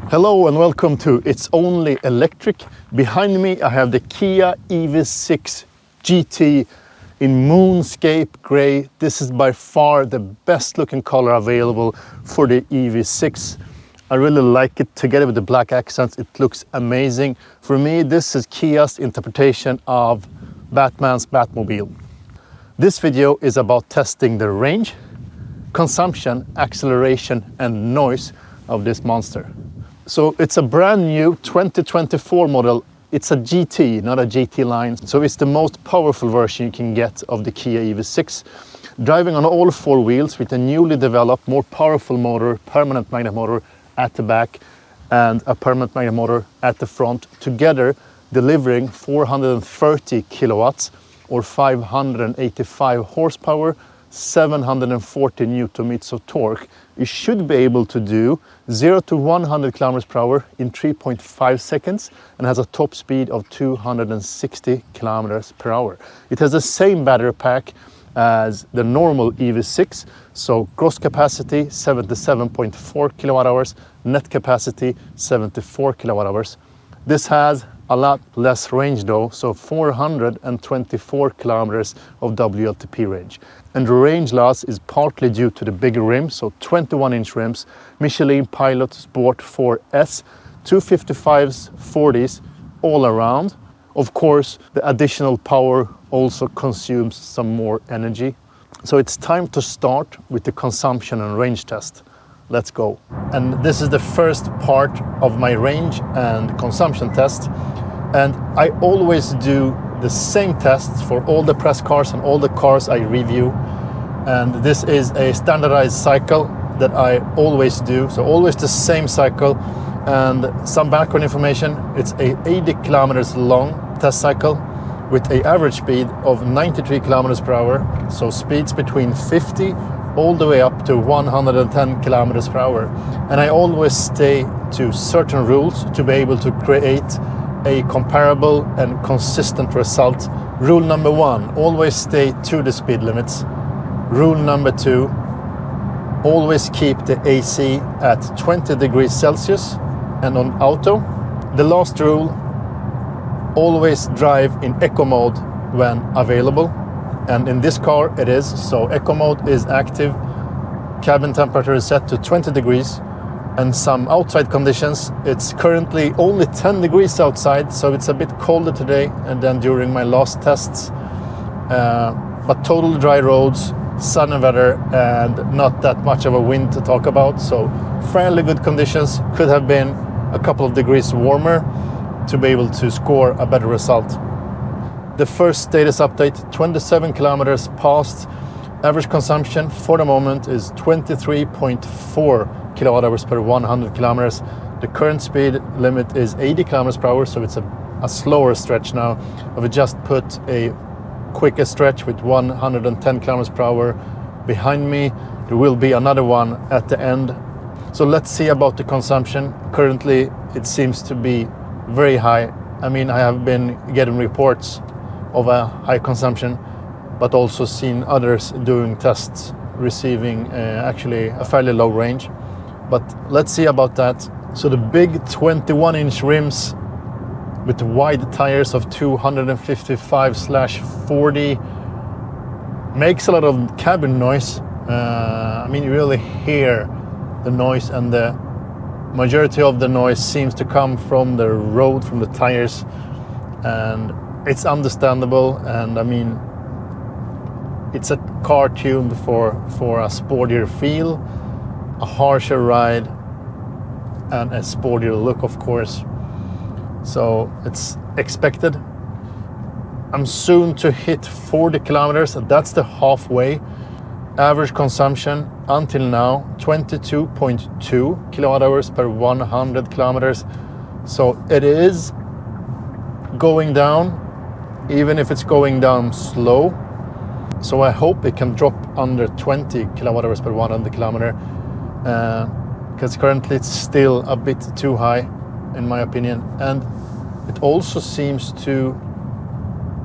Hello and welcome to It's Only Electric. Behind me I have the Kia EV6 GT in Moonscape Grey. This is by far the best looking color available for the EV6. I really like it. Together with the black accents, it looks amazing. For me, this is Kia's interpretation of Batman's Batmobile. This video is about testing the range, consumption, acceleration and noise of this monster. So it's a brand new 2024 model. It's a GT, not a GT line. So it's the most powerful version you can get of the Kia EV6. Driving on all four wheels with a newly developed, more powerful motor, permanent magnet motor at the back and a permanent magnet motor at the front, together delivering 430 kilowatts or 585 horsepower, 740 newton meters of torque. You should be able to do 0 to 100 kilometers per hour in 3.5 seconds and has a top speed of 260 kilometers per hour. It has the same battery pack as the normal EV6, so gross capacity 77.4 kilowatt hours, net capacity 74 kilowatt hours. This has a lot less range though, so 424 kilometers of WLTP range. And the range loss is partly due to the bigger rims, so 21-inch rims, Michelin Pilot Sport 4S, 255s, 40s all around. Of course, the additional power also consumes some more energy. So it's time to start with the consumption and range test. Let's go. And this is the first part of my range and consumption test. And I always do the same tests for all the press cars and all the cars I review. And this is a standardized cycle that I always do. So always the same cycle. And some background information, it's a 80 kilometers long test cycle with an average speed of 93 kilometers per hour. So speeds between 50 all the way up to 110 kilometers per hour. And I always stay to certain rules to be able to create a comparable and consistent result. Rule number 1, always stay to the speed limits. Rule number 2, always keep the AC at 20 degrees Celsius and on auto. The last rule, always drive in eco mode when available. And in this car it is, so eco mode is active, cabin temperature is set to 20 degrees, and some outside conditions, it's currently only 10 degrees outside, so it's a bit colder today and then during my last tests. But total dry roads, sunny weather, and not that much of a wind to talk about, so fairly good conditions. Could have been a couple of degrees warmer to be able to score a better result. The first status update, 27 kilometers passed. Average consumption for the moment is 23.4 kilowatt hours per 100 kilometers. The current speed limit is 80 kilometers per hour, so it's a slower stretch now. I've just put a quicker stretch with 110 kilometers per hour behind me. There will be another one at the end. So let's see about the consumption. Currently, it seems to be very high. I mean, I have been getting reports of a high consumption, but also seen others doing tests receiving actually a fairly low range. But let's see about that. So the big 21-inch rims with wide tires of 255/40 makes a lot of cabin noise. I mean, you really hear the noise, and the majority of the noise seems to come from the road, from the tires, and it's understandable. And I mean, it's a car tuned for a sportier feel, a harsher ride, and a sportier look, of course. So it's expected. I'm soon to hit 40 kilometers, and that's the halfway. Average consumption until now, 22.2 kilowatt hours per 100 kilometers. So it is going down, even if it's going down slow. So I hope it can drop under 20 kilowatt hours per 100 kilometer, because currently it's still a bit too high in my opinion. And it also seems to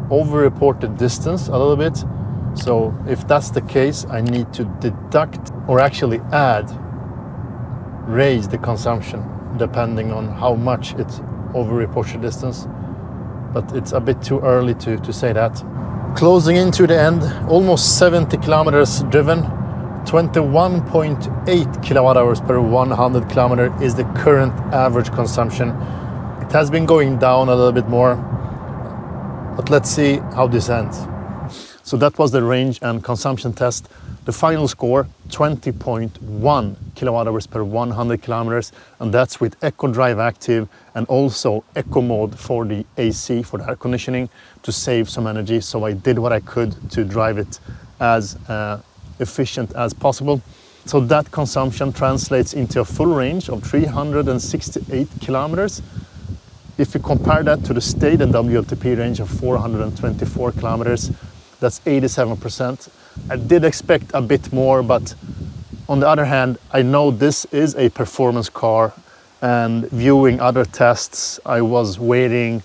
over-report the distance a little bit. So if that's the case, I need to deduct or actually raise the consumption depending on how much it's over reported distance. But it's a bit too early to say that. Closing into the end, almost 70 kilometers driven, 21.8 kilowatt hours per 100 kilometer is the current average consumption. It has been going down a little bit more, but let's see how this ends. So that was the range and consumption test. The final score, 20.1 kilowatt hours per 100 kilometers, and that's with Eco Drive Active and also Eco Mode for the AC, for the air conditioning, to save some energy. So I did what I could to drive it as efficient as possible. So that consumption translates into a full range of 368 kilometers. If you compare that to the stated WLTP range of 424 kilometers, that's 87%. I did expect a bit more, but on the other hand, I know this is a performance car, and viewing other tests, I was waiting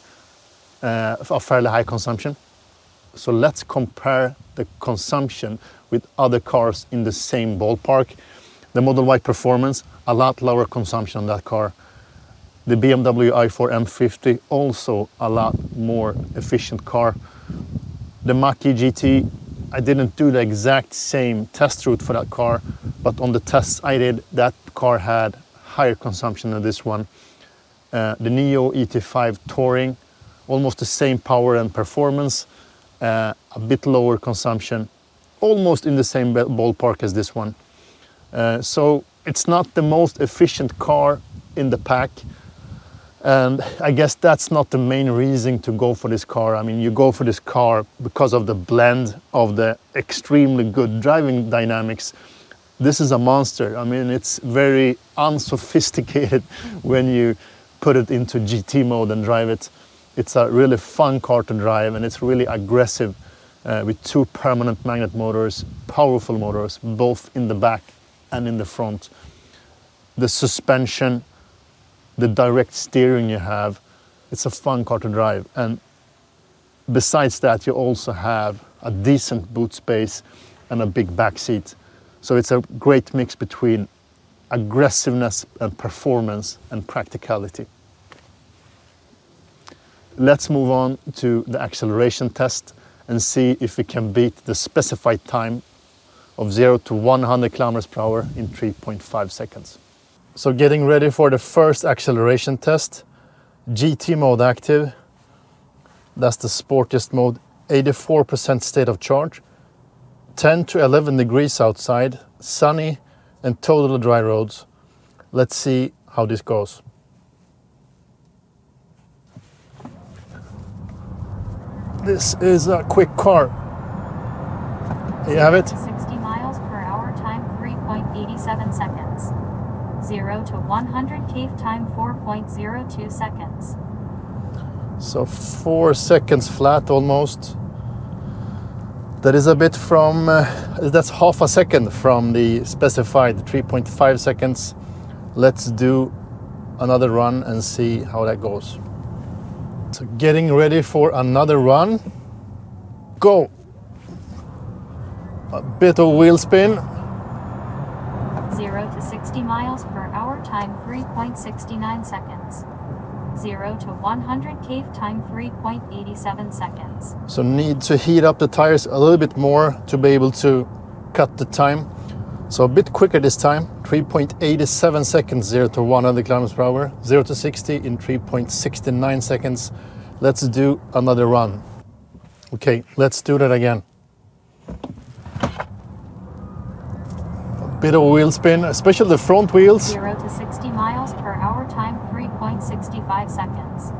a fairly high consumption. So let's compare the consumption with other cars in the same ballpark. The Model Y Performance, a lot lower consumption on that car. The BMW i4 M50, also a lot more efficient car. The Mach-E GT, I didn't do the exact same test route for that car, but on the tests I did, that car had higher consumption than this one. The Neo ET5 Touring, almost the same power and performance, a bit lower consumption, almost in the same ballpark as this one. So it's not the most efficient car in the pack. And I guess that's not the main reason to go for this car. I mean, you go for this car because of the blend of the extremely good driving dynamics. This is a monster. I mean, it's very unsophisticated when you put it into GT mode and drive it. It's a really fun car to drive, and it's really aggressive with two permanent magnet motors, powerful motors, both in the back and in the front. The suspension, the direct steering you have, it's a fun car to drive. And besides that, you also have a decent boot space and a big back seat. So it's a great mix between aggressiveness and performance and practicality. Let's move on to the acceleration test and see if we can beat the specified time of 0 to 100 kilometers per hour in 3.5 seconds. So getting ready for the first acceleration test, GT mode active, that's the sportiest mode, 84% state of charge, 10 to 11 degrees outside, sunny and totally dry roads. Let's see how this goes. This is a quick car. You have it? 60 miles per hour, time 3.87 seconds. 0 to 100 km time 4.02 seconds. So 4 seconds flat almost. That is a bit from, that's half a second from the specified 3.5 seconds. Let's do another run and see how that goes. So getting ready for another run. Go! A bit of wheel spin. 0 to 60 miles per hour, time 3.69 seconds. 0 to 100 km time 3.87 seconds. So need to heat up the tires a little bit more to be able to cut the time. So a bit quicker this time, 3.87 seconds, 0 to 100 kilometers per hour, 0 to 60 in 3.69 seconds. Let's do another run. Okay, let's do that again. A bit of wheel spin, especially the front wheels. 0 to 60 miles per hour, time 3.65 seconds.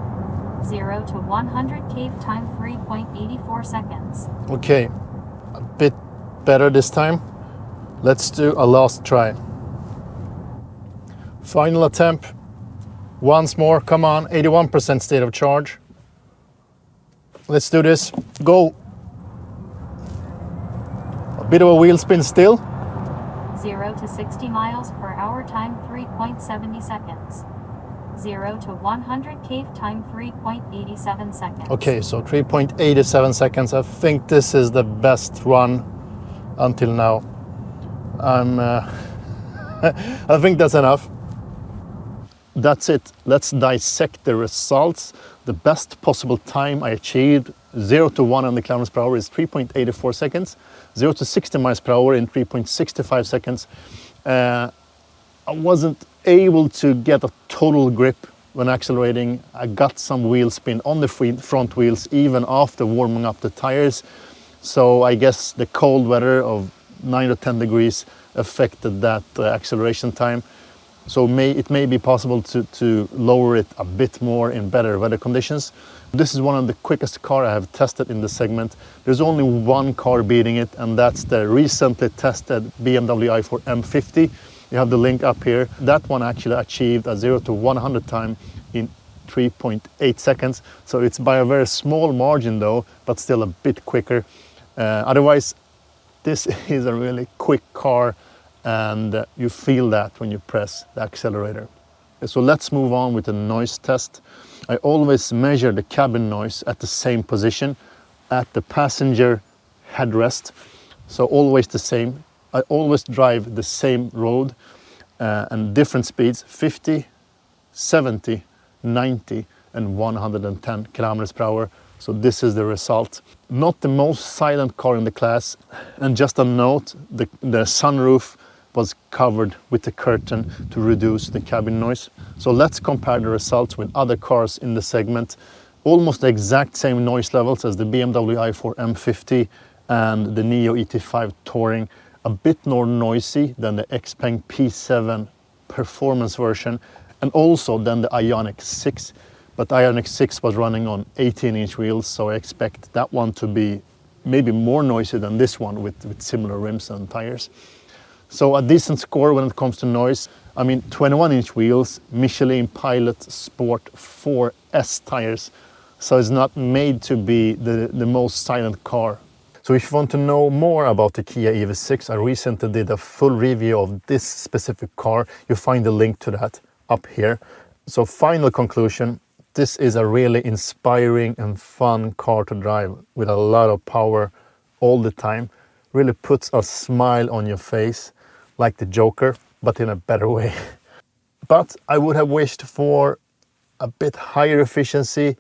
0 to 100 km time 3.84 seconds. Okay, a bit better this time. Let's do a last try. Final attempt. Once more, come on, 81% state of charge. Let's do this, go. A bit of a wheel spin still. 0 to 60 miles per hour, time 3.70 seconds. 0 to 100 km time 3.87 seconds. Okay, so 3.87 seconds. I think this is the best run until now. I think that's enough. that's it. Let's dissect the results. The best possible time I achieved 0 to 100 kilometers per hour is 3.84 seconds. 0 to 60 miles per hour in 3.65 seconds. I wasn't able to get a total grip when accelerating. I got some wheel spin on the front wheels even after warming up the tires. So I guess the cold weather of 9 to 10 degrees affected that acceleration time. So it may be possible to lower it a bit more in better weather conditions. This is one of the quickest cars I have tested in the segment. There's only one car beating it, and that's the recently tested BMW i4 M50. You have the link up here. That one actually achieved a 0 to 100 time in 3.8 seconds. So it's by a very small margin though, but still a bit quicker. Otherwise, this is a really quick car, and you feel that when you press the accelerator. So let's move on with the noise test. I always measure the cabin noise at the same position, at the passenger headrest. So always the same. I always drive the same road and different speeds, 50, 70, 90 and 110 kilometers per hour. So this is the result. Not the most silent car in the class. And just a note, the sunroof was covered with the curtain to reduce the cabin noise. So let's compare the results with other cars in the segment. Almost the exact same noise levels as the BMW i4 M50 and the Neo ET5 Touring. A bit more noisy than the Xpeng P7 performance version, and also than the Ioniq 6. But the Ioniq 6 was running on 18-inch wheels, so I expect that one to be maybe more noisy than this one with similar rims and tires. So a decent score when it comes to noise. I mean, 21-inch wheels, Michelin Pilot Sport 4S tires. So it's not made to be the most silent car. So if you want to know more about the Kia EV6, I recently did a full review of this specific car. You'll find the link to that up here. So final conclusion, this is a really inspiring and fun car to drive with a lot of power all the time. Really puts a smile on your face, like the Joker, but in a better way. But I would have wished for a bit higher efficiency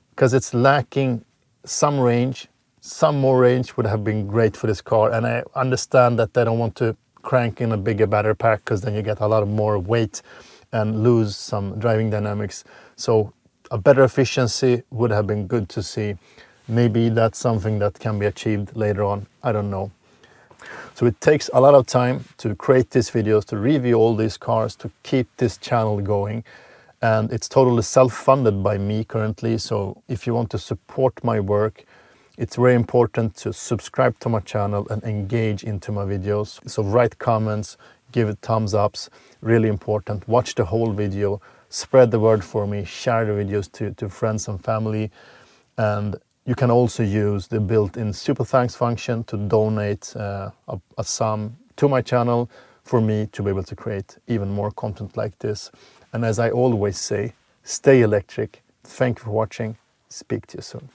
because it's lacking some range. Some more range would have been great for this car, and I understand that they don't want to crank in a bigger battery pack because then you get a lot more weight and lose some driving dynamics. So a better efficiency would have been good to see. Maybe that's something that can be achieved later on, I don't know. So it takes a lot of time to create these videos, to review all these cars, to keep this channel going. And it's totally self-funded by me currently. So if you want to support my work, it's very important to subscribe to my channel and engage into my videos. So write comments, give it thumbs ups, really important. Watch the whole video, spread the word for me, share the videos to friends and family. And you can also use the built-in super thanks function to donate a sum to my channel for me to be able to create even more content like this. And as I always say, stay electric. Thank you for watching. Speak to you soon.